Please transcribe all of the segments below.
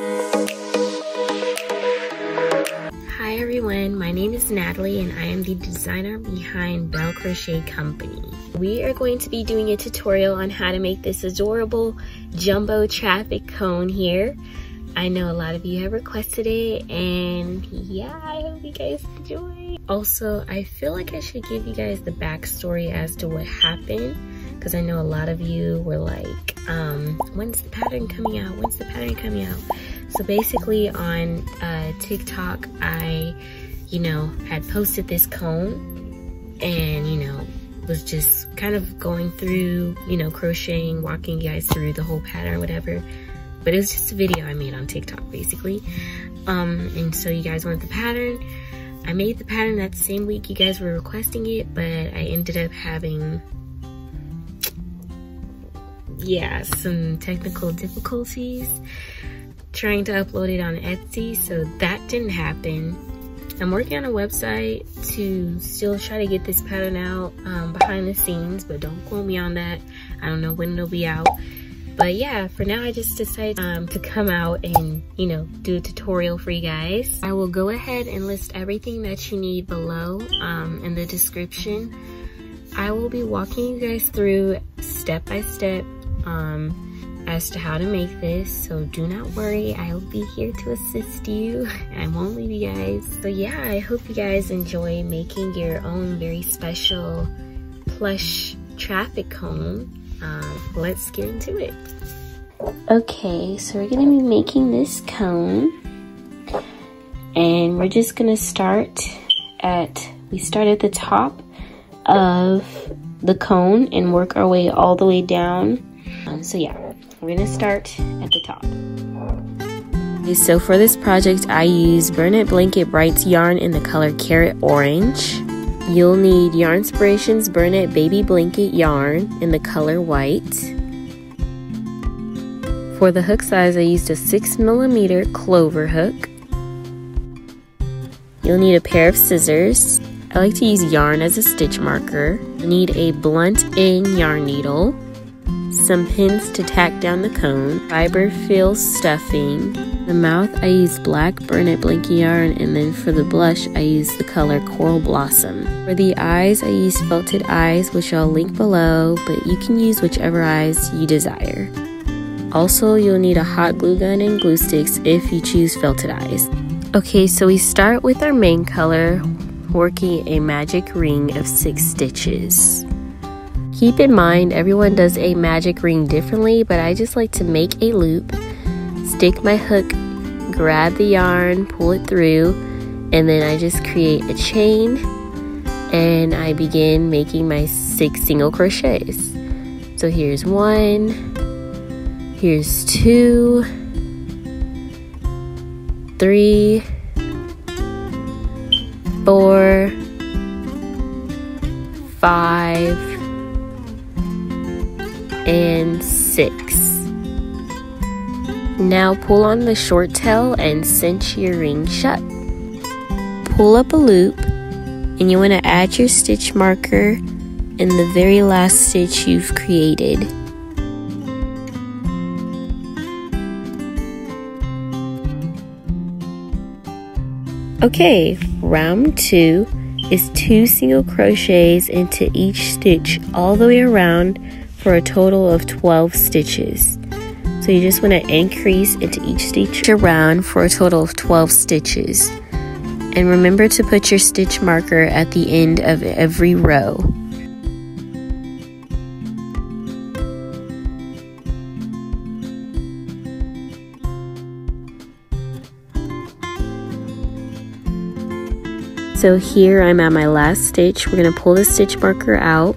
Hi everyone, my name is Natalie and I am the designer behind Belle Crochet Company. We are going to be doing a tutorial on how to make this adorable jumbo traffic cone here. I know a lot of you have requested it, and yeah, I hope you guys enjoy. Also, I feel like I should give you guys the backstory as to what happened, because I know a lot of you were like, when's the pattern coming out? When's the pattern coming out? So basically on TikTok, I, had posted this cone and, was just kind of going through, crocheting, walking you guys through the whole pattern, whatever. But it was just a video I made on TikTok, basically. And so you guys wanted the pattern. I made the pattern that same week you guys were requesting it, but I ended up having, some technical difficulties trying to upload it on Etsy, so that didn't happen. I'm working on a website to still try to get this pattern out behind the scenes, but don't quote me on that. I don't know when it'll be out. But yeah, for now I just decided to come out and, do a tutorial for you guys. I will go ahead and list everything that you need below in the description. I will be walking you guys through step by step as to how to make this, so do not worry, I will be here to assist you. I won't leave you guys. So yeah, I hope you guys enjoy making your own very special plush traffic cone. Let's get into it. Okay, so we're gonna be making this cone, and we're just gonna start at the top of the cone and work our way all the way down. So yeah, we're gonna start at the top. Okay, so for this project, I use Bernat Blanket Brights yarn in the color Carrot Orange. You'll need Yarnspirations Bernat Baby Blanket yarn in the color White. For the hook size, I used a 6mm clover hook. You'll need a pair of scissors. I like to use yarn as a stitch marker. You'll need a blunt end yarn needle, some pins to tack down the cone, fiber fill stuffing. The mouth, I use black Bernat Blanket yarn, and then for the blush, I use the color Coral Blossom. For the eyes, I use felted eyes, which I'll link below, but you can use whichever eyes you desire. Also, you'll need a hot glue gun and glue sticks if you choose felted eyes. Okay, so we start with our main color, working a magic ring of 6 stitches. Keep in mind, everyone does a magic ring differently, but I just like to make a loop, stick my hook, grab the yarn, pull it through, and then I just create a chain, and I begin making my 6 single crochets. So here's 1, here's 2, 3, 4, 5, and 6. Now pull on the short tail and cinch your ring shut. Pull up a loop, and you want to add your stitch marker in the very last stitch you've created. Okay, round 2 is 2 single crochets into each stitch all the way around for a total of 12 stitches. So you just want to increase into each stitch around for a total of 12 stitches. And remember to put your stitch marker at the end of every row. So here I'm at my last stitch. We're going to pull the stitch marker out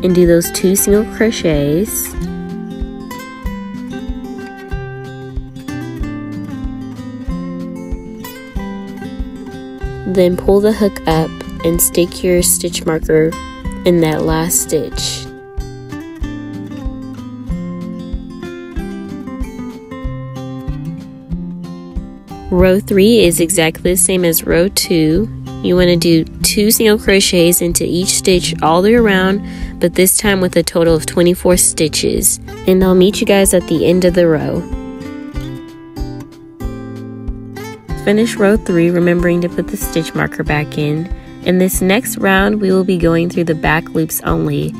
and do those 2 single crochets. Then pull the hook up and stick your stitch marker in that last stitch. Row 3 is exactly the same as row 2. You want to do 2 single crochets into each stitch all the way around, but this time with a total of 24 stitches. And I'll meet you guys at the end of the row. finish row 3, remembering to put the stitch marker back in. In this next round, we will be going through the back loops only.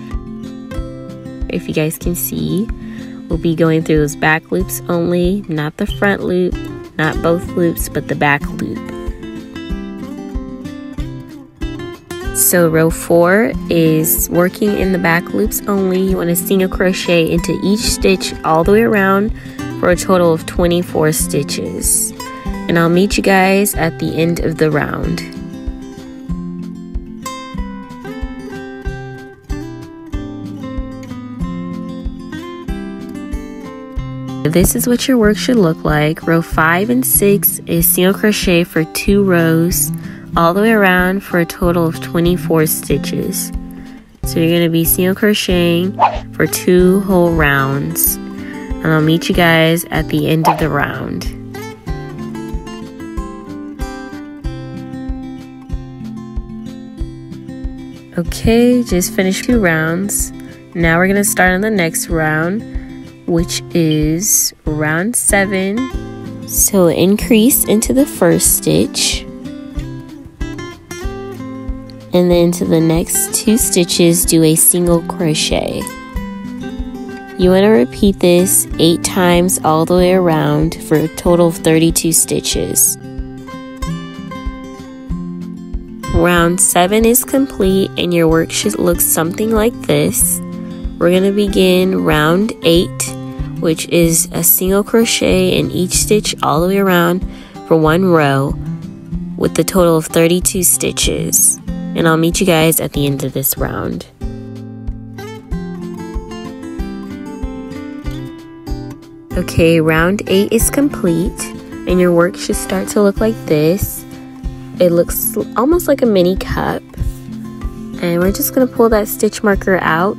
If you guys can see, we'll be going through those back loops only, not the front loop, not both loops, but the back loop. So row 4 is working in the back loops only. You want to single crochet into each stitch all the way around for a total of 24 stitches. And I'll meet you guys at the end of the round. This is what your work should look like. Row 5 and 6 is single crochet for 2 rows all the way around for a total of 24 stitches. So you're going to be single crocheting for 2 whole rounds. And I'll meet you guys at the end of the round. Okay, just finished 2 rounds. Now we're going to start on the next round, which is round 7. So increase into the first stitch. And then to the next 2 stitches, do a single crochet. You want to repeat this 8 times all the way around for a total of 32 stitches. Round 7 is complete and your work should look something like this. We're going to begin round 8, which is a single crochet in each stitch all the way around for 1 row with a total of 32 stitches. And I'll meet you guys at the end of this round. Okay, round 8 is complete and your work should start to look like this. It looks almost like a mini cup. And we're just going to pull that stitch marker out.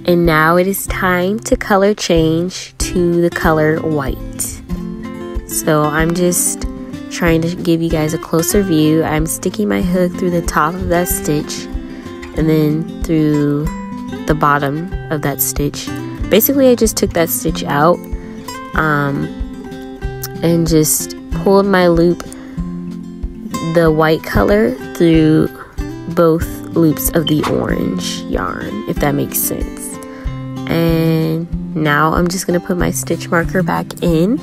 And now it is time to color change to the color white. So I'm just trying to give you guys a closer view. I'm sticking my hook through the top of that stitch and then through the bottom of that stitch. Basically, I just took that stitch out and just pulled my loop, the white color, through both loops of the orange yarn, if that makes sense. And now I'm just going to put my stitch marker back in.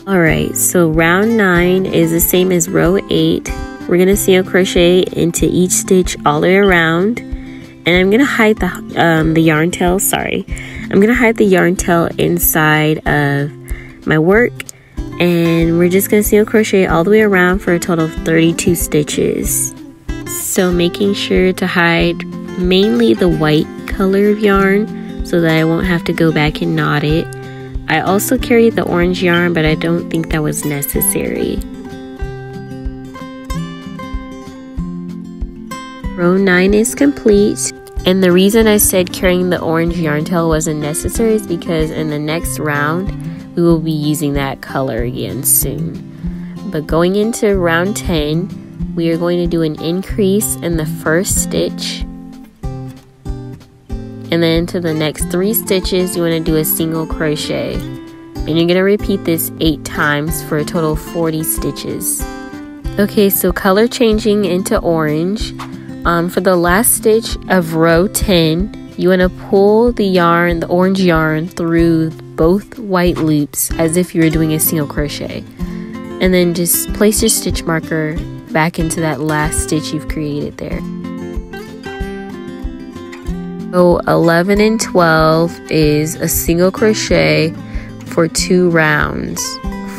Alright, so round 9 is the same as row 8. We're going to single crochet into each stitch all the way around. And I'm going to hide the yarn tail, I'm going to hide the yarn tail inside of my work. And we're just going to single crochet all the way around for a total of 32 stitches. So making sure to hide mainly the white color of yarn so that I won't have to go back and knot it. I also carried the orange yarn, but I don't think that was necessary. Row 9 is complete, and the reason I said carrying the orange yarn tail wasn't necessary is because in the next round we will be using that color again soon. But going into round 10, we are going to do an increase in the first stitch. And then to the next 3 stitches, you want to do a single crochet. And you're going to repeat this 8 times for a total of 40 stitches. Okay, so color changing into orange. For the last stitch of row 10, you want to pull the yarn, the orange yarn, through both white loops as if you were doing a single crochet. And then just place your stitch marker back into that last stitch you've created there. So 11 and 12 is a single crochet for 2 rounds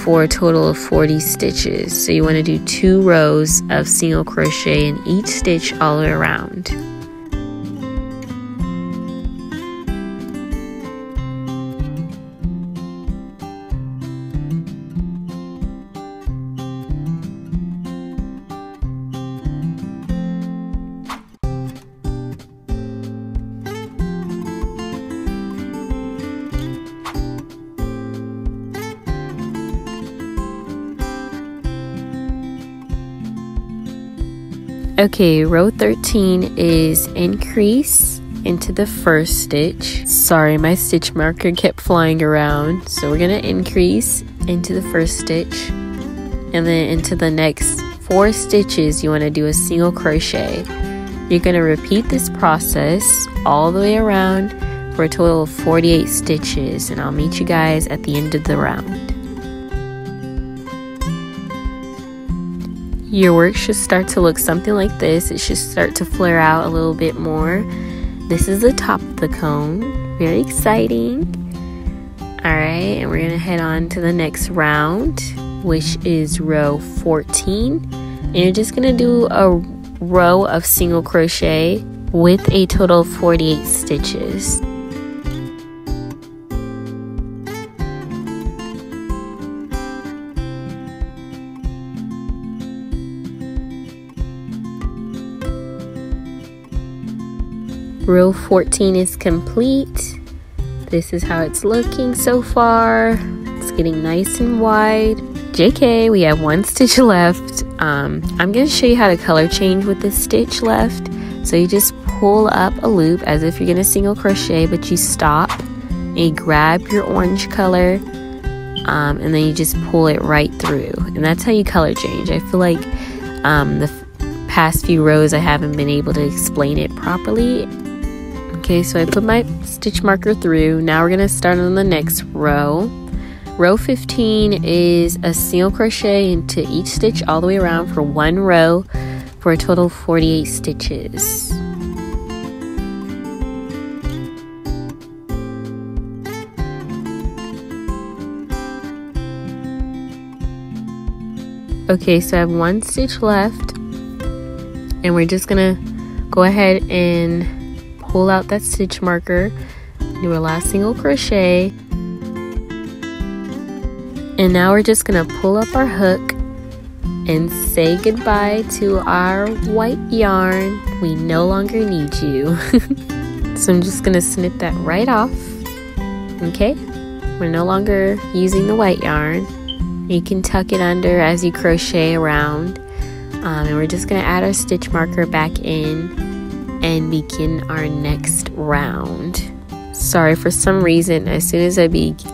for a total of 40 stitches. So you want to do 2 rows of single crochet in each stitch all the way around. Okay, row 13 is increase into the first stitch. Sorry, my stitch marker kept flying around. So we're gonna increase into the first stitch, and then into the next 4 stitches you want to do a single crochet. You're going to repeat this process all the way around for a total of 48 stitches, and I'll meet you guys at the end of the round. Your work should start to look something like this. It should start to flare out a little bit more. This is the top of the cone. Very exciting. Alright, and we're going to head on to the next round, which is row 14. And you're just going to do a row of single crochet with a total of 48 stitches. Row 14 is complete. This is how it's looking so far. It's getting nice and wide. JK, we have 1 stitch left. I'm going to show you how to color change with this stitch left. So you just pull up a loop as if you're going to single crochet, but you stop and you grab your orange color, and then you just pull it right through. And that's how you color change. I feel like the past few rows I haven't been able to explain it properly. Okay, so I put my stitch marker through. Now we're going to start on the next row. Row 15 is a single crochet into each stitch all the way around for 1 row for a total of 48 stitches. Okay, so I have 1 stitch left, and we're just gonna go ahead and pull out that stitch marker, do a last single crochet, and now we're just gonna pull up our hook and say goodbye to our white yarn. We no longer need you. So I'm just gonna snip that right off. Okay, we're no longer using the white yarn. You can tuck it under as you crochet around, and we're just gonna add our stitch marker back in and begin our next round. Sorry, for some reason, as soon as I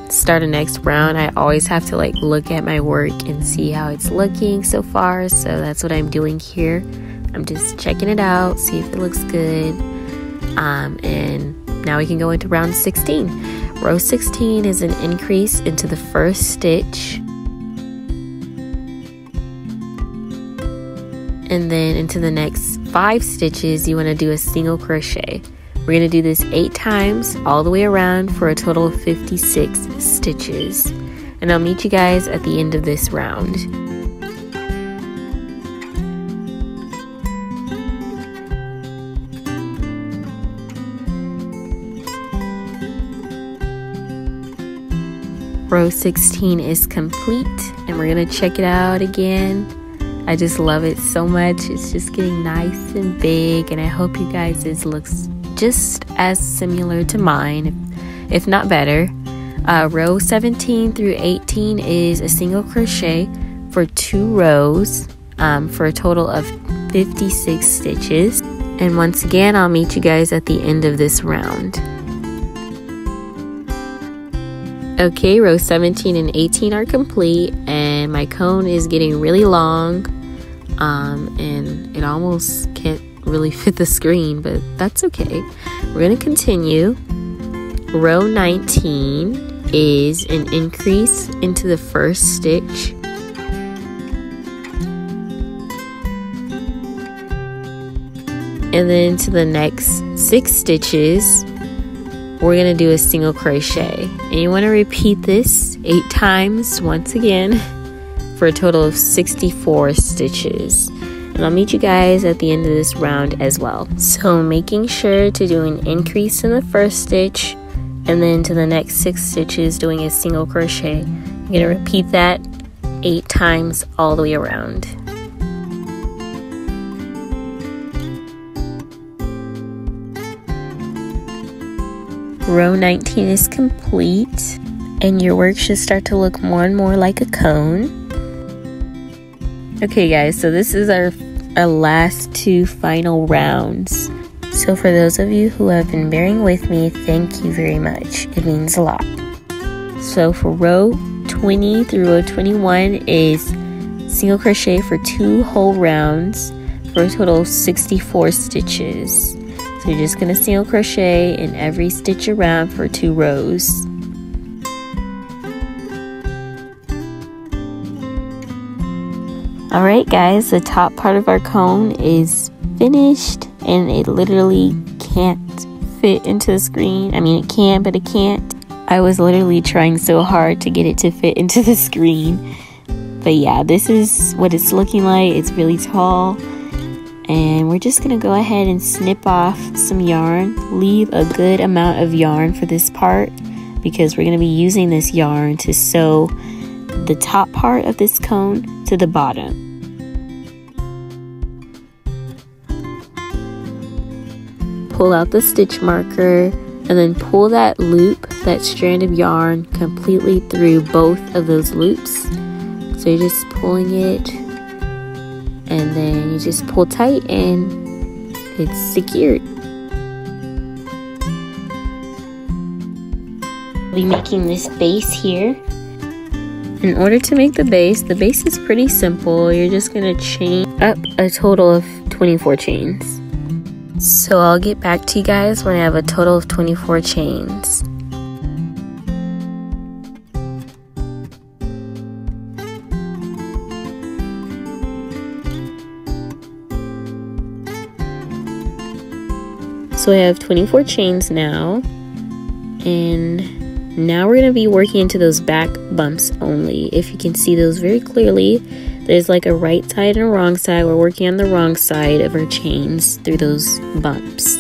start a next round, I always have to like look at my work and see how it's looking so far. So that's what I'm doing here. I'm just checking it out, see if it looks good. And now we can go into round 16. Row 16 is an increase into the first stitch, and then into the next 5 stitches you want to do a single crochet. We're going to do this 8 times all the way around for a total of 56 stitches, and I'll meet you guys at the end of this round. Row 16 is complete, and we're going to check it out again. I just love it so much. It's just getting nice and big, and I hope you guys' looks just as similar to mine, if not better. Row 17 through 18 is a single crochet for 2 rows for a total of 56 stitches. And once again, I'll meet you guys at the end of this round. Okay, row 17 and 18 are complete, and my cone is getting really long, and it almost can't really fit the screen, but that's okay. We're going to continue. Row 19 is an increase into the first stitch, and then to the next 6 stitches we're going to do a single crochet, and you want to repeat this 8 times once again for a total of 64 stitches. And I'll meet you guys at the end of this round as well. So making sure to do an increase in the first stitch, and then to the next 6 stitches doing a single crochet. You're going to repeat that 8 times all the way around. Row 19 is complete, and your work should start to look more and more like a cone. Okay guys, so this is our our last 2 final rounds. So for those of you who have been bearing with me, thank you very much. It means a lot. So for row 20 through row 21 is single crochet for 2 whole rounds for a total of 64 stitches. So you're just going to single crochet in every stitch around for 2 rows. Alright guys, the top part of our cone is finished and it literally can't fit into the screen. I mean, it can, but it can't. I was literally trying so hard to get it to fit into the screen. But yeah, this is what it's looking like. It's really tall. And we're just going to go ahead and snip off some yarn. Leave a good amount of yarn for this part because we're going to be using this yarn to sew the top part of this cone to the bottom. Pull out the stitch marker and then pull that loop, that strand of yarn, completely through both of those loops. So you're just pulling it and then you just pull tight and it's secured. I'll be making this base here. In order to make the base is pretty simple. You're just gonna chain up a total of 24 chains. So I'll get back to you guys when I have a total of 24 chains. So I have 24 chains now, and now we're going to be working into those back bumps only. If you can see those very clearly, there's like a right side and a wrong side. We're working on the wrong side of our chains through those bumps.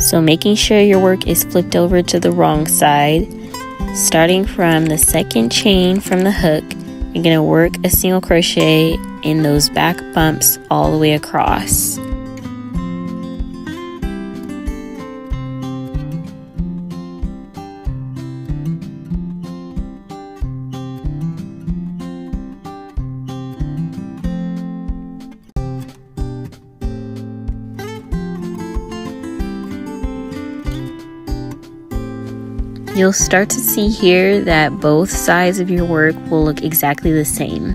So making sure your work is flipped over to the wrong side. Starting from the second chain from the hook, you're going to work a single crochet in those back bumps all the way across. You'll start to see here that both sides of your work will look exactly the same.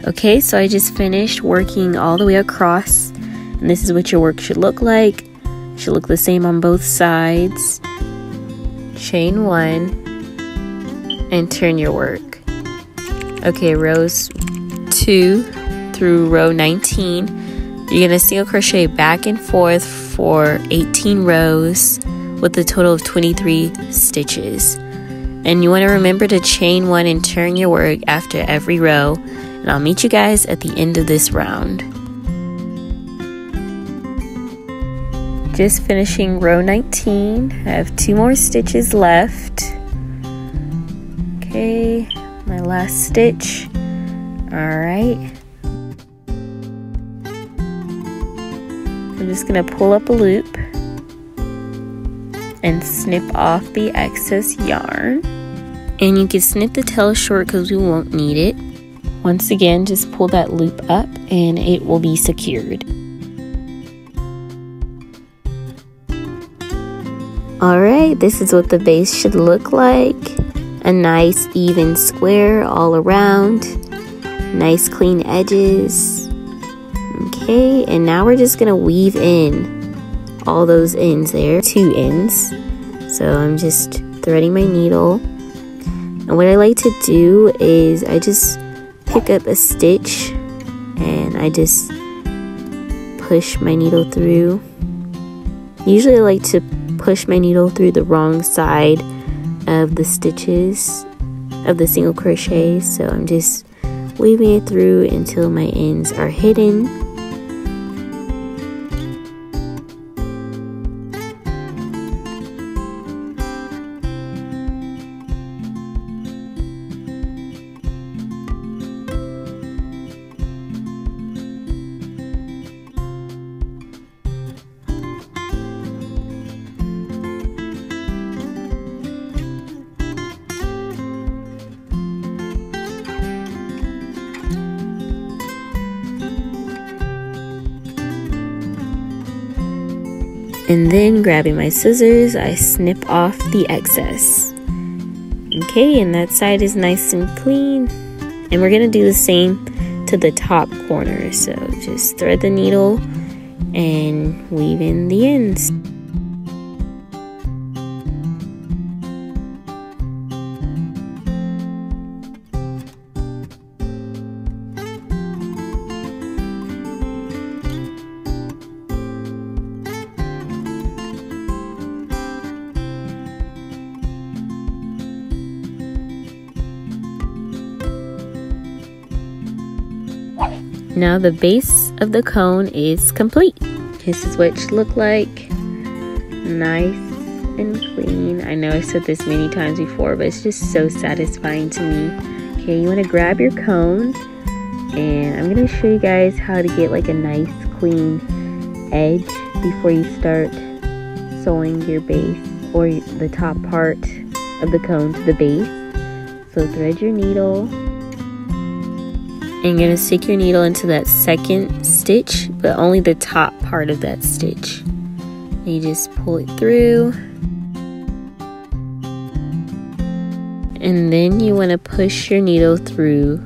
Okay, so I just finished working all the way across, and this is what your work should look like. It should look the same on both sides. Chain 1 and turn your work. Okay, rows 2 through row 19, you're gonna single crochet back and forth for 18 rows with a total of 23 stitches. And you want to remember to chain 1 and turn your work after every row, and I'll meet you guys at the end of this round. Just finishing row 19. I have 2 more stitches left. Okay, my last stitch. Alright. I'm just gonna pull up a loop and snip off the excess yarn, and you can snip the tail short because we won't need it. Once again, just pull that loop up and it will be secured. Alright, this is what the base should look like. A nice even square all around, nice clean edges. Okay, and now we're just gonna weave in all those ends there, 2 ends. So I'm just threading my needle, and what I like to do is I just pick up a stitch and I just push my needle through. Usually I like to push my needle through the wrong side of the stitches of the single crochet, so I'm just weaving it through until my ends are hidden. And then grabbing my scissors, I snip off the excess. Okay, and that side is nice and clean. And we're gonna do the same to the top corner. So just thread the needle and weave in the ends. Now the base of the cone is complete. This is what it should look like. Nice and clean. I know I've said this many times before, but it's just so satisfying to me. Okay, you want to grab your cone, and I'm going to show you guys how to get like a nice clean edge before you start sewing your base or the top part of the cone to the base. So thread your needle. And you're going to stick your needle into that second stitch, but only the top part of that stitch. And you just pull it through. And then you want to push your needle through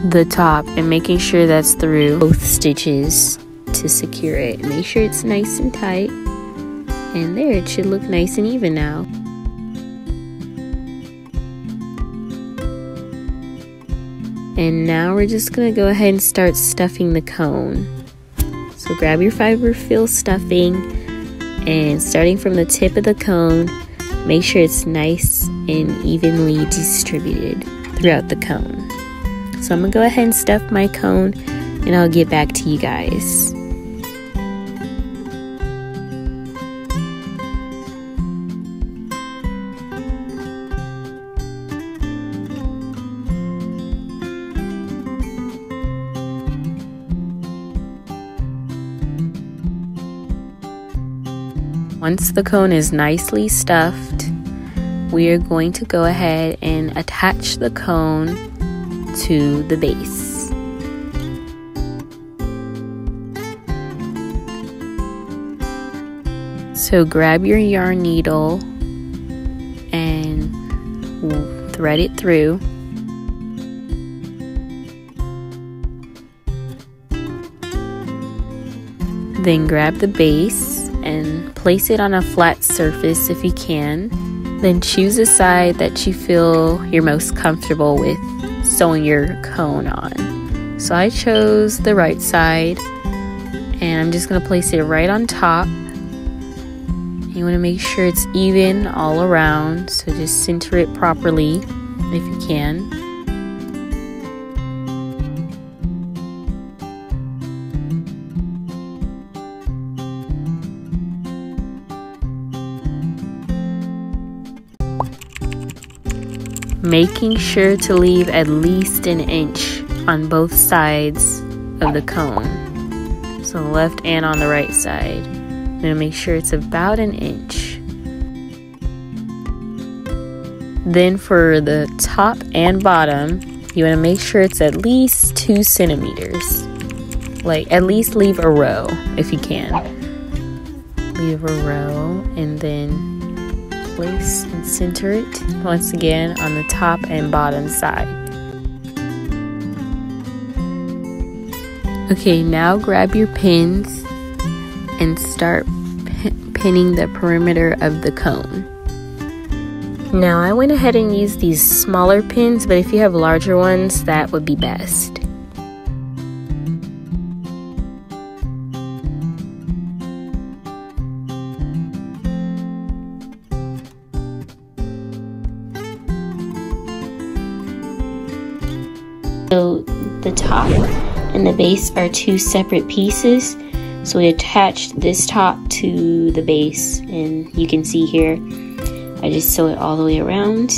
the top and making sure that's through both stitches to secure it. Make sure it's nice and tight. And there, it should look nice and even now. And now we're just gonna go ahead and start stuffing the cone. So grab your fiber fill stuffing, and starting from the tip of the cone, make sure it's nice and evenly distributed throughout the cone. So I'm gonna go ahead and stuff my cone, and I'll get back to you guys. Once the cone is nicely stuffed, we are going to go ahead and attach the cone to the base. So grab your yarn needle and thread it through. Then grab the base and place it on a flat surface if you can. Then choose a side that you feel you're most comfortable with sewing your cone on. So I chose the right side, and I'm just going to place it right on top. You want to make sure it's even all around, so just center it properly if you can. Making sure to leave at least an inch on both sides of the cone, so the left and on the right side. I'm going to make sure it's about an inch. Then for the top and bottom, you want to make sure it's at least 2 centimeters. Like, at least leave a row if you can. Leave a row, and then place and center it once again on the top and bottom side. Okay, now grab your pins and start pinning the perimeter of the cone. Now I went ahead and used these smaller pins, but if you have larger ones, that would be best. So the top and the base are 2 separate pieces. So we attached this top to the base, and you can see here, I just sew it all the way around.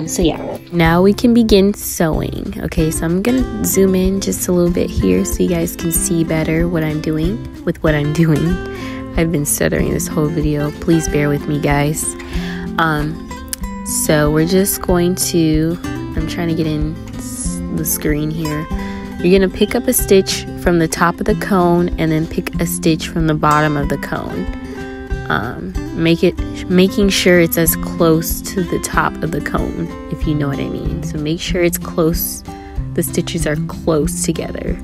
So yeah, now we can begin sewing. Okay, so I'm gonna zoom in just a little bit here so you guys can see better what I'm doing with what I'm doing. I've been stuttering this whole video. Please bear with me, guys. So we're just going to, I'm trying to get in the screen here. You're going to pick up a stitch from the top of the cone and then pick a stitch from the bottom of the cone. making sure it's as close to the top of the cone, if you know what I mean. So make sure it's close, the stitches are close together.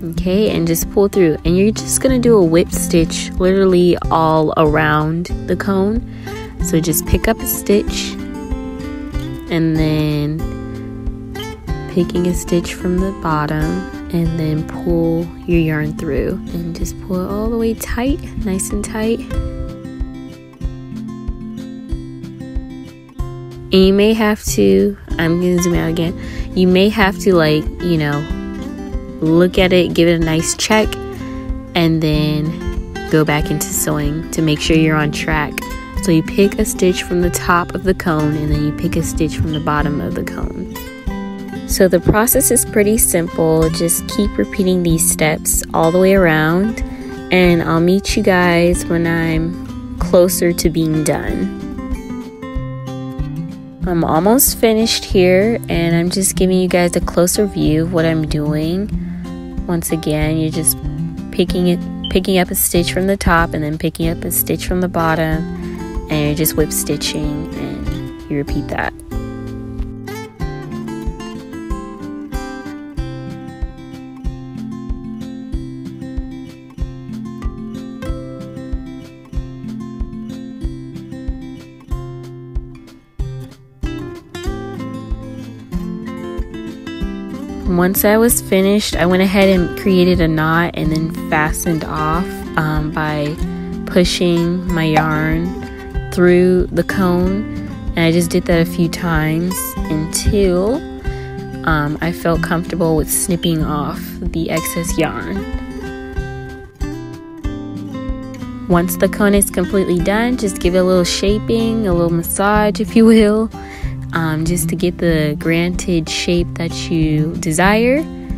Okay, and just pull through, and you're just gonna do a whip stitch literally all around the cone. So just pick up a stitch and then picking a stitch from the bottom, and then pull your yarn through and just pull it all the way tight, nice and tight. And you may have to, I'm gonna zoom out again, you may have to, like, you know, look at it, give it a nice check, and then go back into sewing to make sure you're on track. So you pick a stitch from the top of the cone, and then you pick a stitch from the bottom of the cone. So the process is pretty simple. Just keep repeating these steps all the way around, and I'll meet you guys when I'm closer to being done. I'm almost finished here, and I'm just giving you guys a closer view of what I'm doing. Once again, you're just picking up a stitch from the top and then picking up a stitch from the bottom, and you're just whip stitching, and you repeat that. Once I was finished, I went ahead and created a knot and then fastened off by pushing my yarn through the cone. And I just did that a few times until I felt comfortable with snipping off the excess yarn. Once the cone is completely done, just give it a little shaping, a little massage, if you will. Just to get the granted shape that you desire.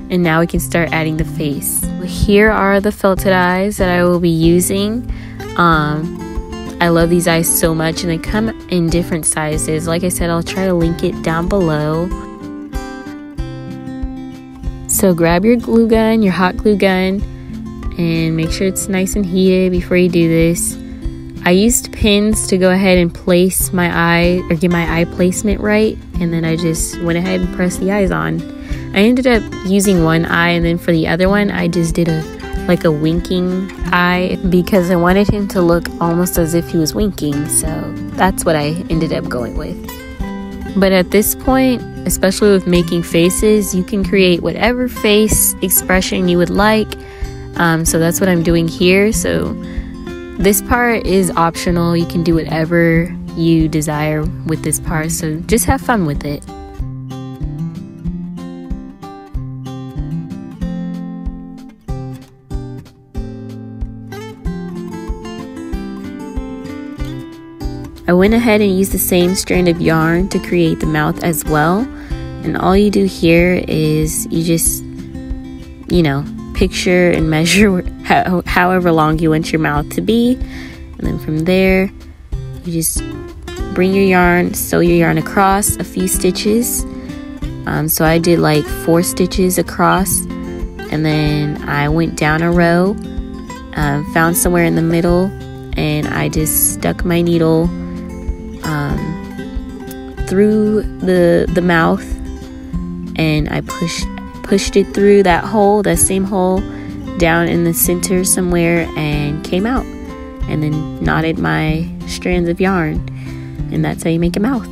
And now we can start adding the face. Here are the felted eyes that I will be using. I love these eyes so much, and they come in different sizes. Like I said, I'll try to link it down below. So grab your glue gun, your hot glue gun, and make sure it's nice and heated before you do this. I used pins to go ahead and place my eye, or get my eye placement right, and then I just went ahead and pressed the eyes on. I ended up using one eye, and then for the other one I just did like a winking eye, because I wanted him to look almost as if he was winking, so that's what I ended up going with. But at this point, especially with making faces, you can create whatever face expression you would like. So that's what I'm doing here. So this part is optional. You can do whatever you desire with this part, so just have fun with it. I went ahead and used the same strand of yarn to create the mouth as well. And all you do here is you just, you know, picture and measure however long you want your mouth to be, and then from there you just bring your yarn, sew your yarn across a few stitches. So I did like 4 stitches across, and then I went down a row, found somewhere in the middle, and I just stuck my needle through the mouth, and I pushed it through that hole, that same hole, down in the center somewhere, and came out, and then knotted my strands of yarn, and that's how you make a mouth.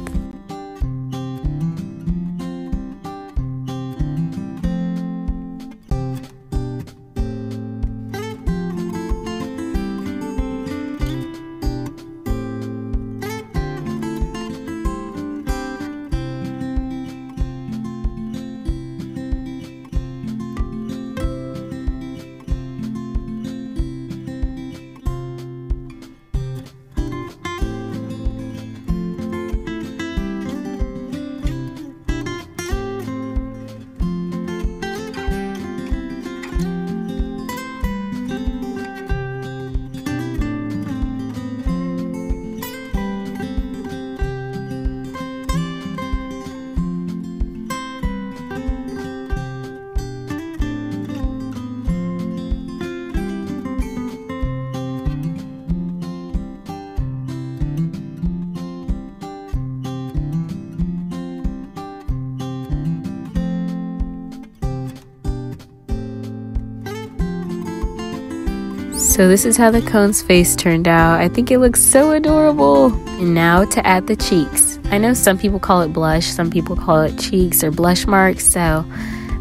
So this is how the cone's face turned out. I think it looks so adorable. And now to add the cheeks. I know some people call it blush, some people call it cheeks or blush marks, so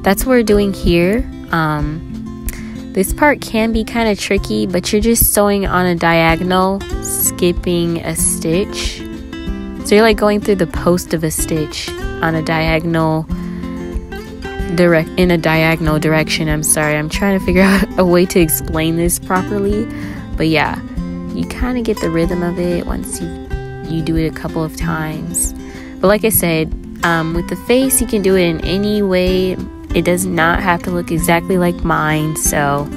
that's what we're doing here. This part can be kind of tricky, but you're just sewing on a diagonal, skipping a stitch. So you're like going through the post of a stitch on a diagonal in a diagonal direction. I'm sorry, I'm trying to figure out a way to explain this properly, but yeah, you kind of get the rhythm of it once you do it a couple of times. But like I said, with the face, you can do it in any way. It does not have to look exactly like mine, so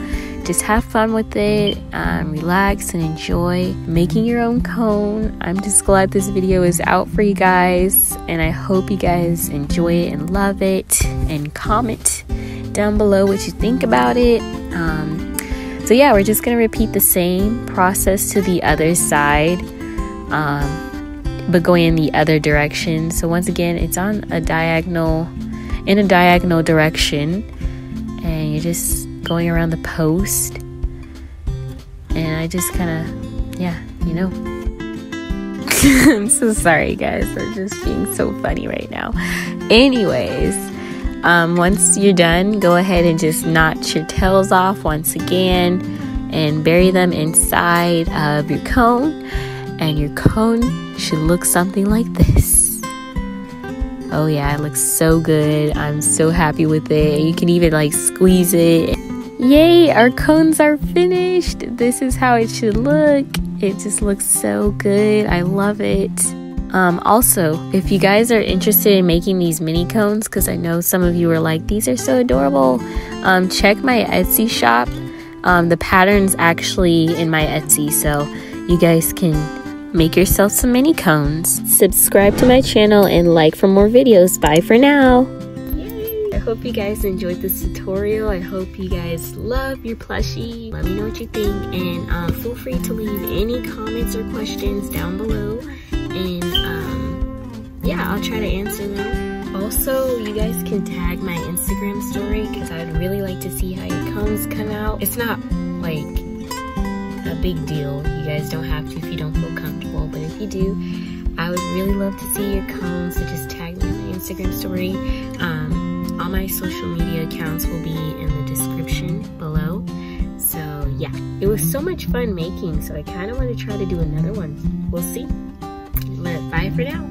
just have fun with it, relax and enjoy making your own cone. I'm just glad this video is out for you guys, and I hope you guys enjoy it and love it, and comment down below what you think about it. So yeah, we're just gonna repeat the same process to the other side, but going in the other direction. So once again, it's on a diagonal, in a diagonal direction, and you're just going around the post. And I just kind of, yeah, you know. I'm so sorry guys, I'm just being so funny right now. Anyways, once you're done, go ahead and just notch your tails off once again and bury them inside of your cone, and your cone should look something like this. Oh yeah, it looks so good. I'm so happy with it. You can even like squeeze it. Yay, our cones are finished. This is how it should look. It just looks so good. I love it. Also, if you guys are interested in making these mini cones, because I know some of you are like, these are so adorable, check my Etsy shop. The pattern's actually in my Etsy, so you guys can make yourself some mini cones. Subscribe to my channel and like for more videos. Bye for now. Yay! I hope you guys enjoyed this tutorial. I hope you guys love your plushie. Let me know what you think, and feel free to leave any comments or questions down below, and yeah, I'll try to answer them. Also, you guys can tag my Instagram story, because I'd really like to see how your cones come out. It's not like a big deal. You guys don't have to if you don't feel comfortable, but if you do, I would really love to see your cones, so just tag me on my Instagram story. All my social media accounts will be in the description below. So yeah, it was so much fun making, so I kind of want to try to do another one. We'll see. But bye for now.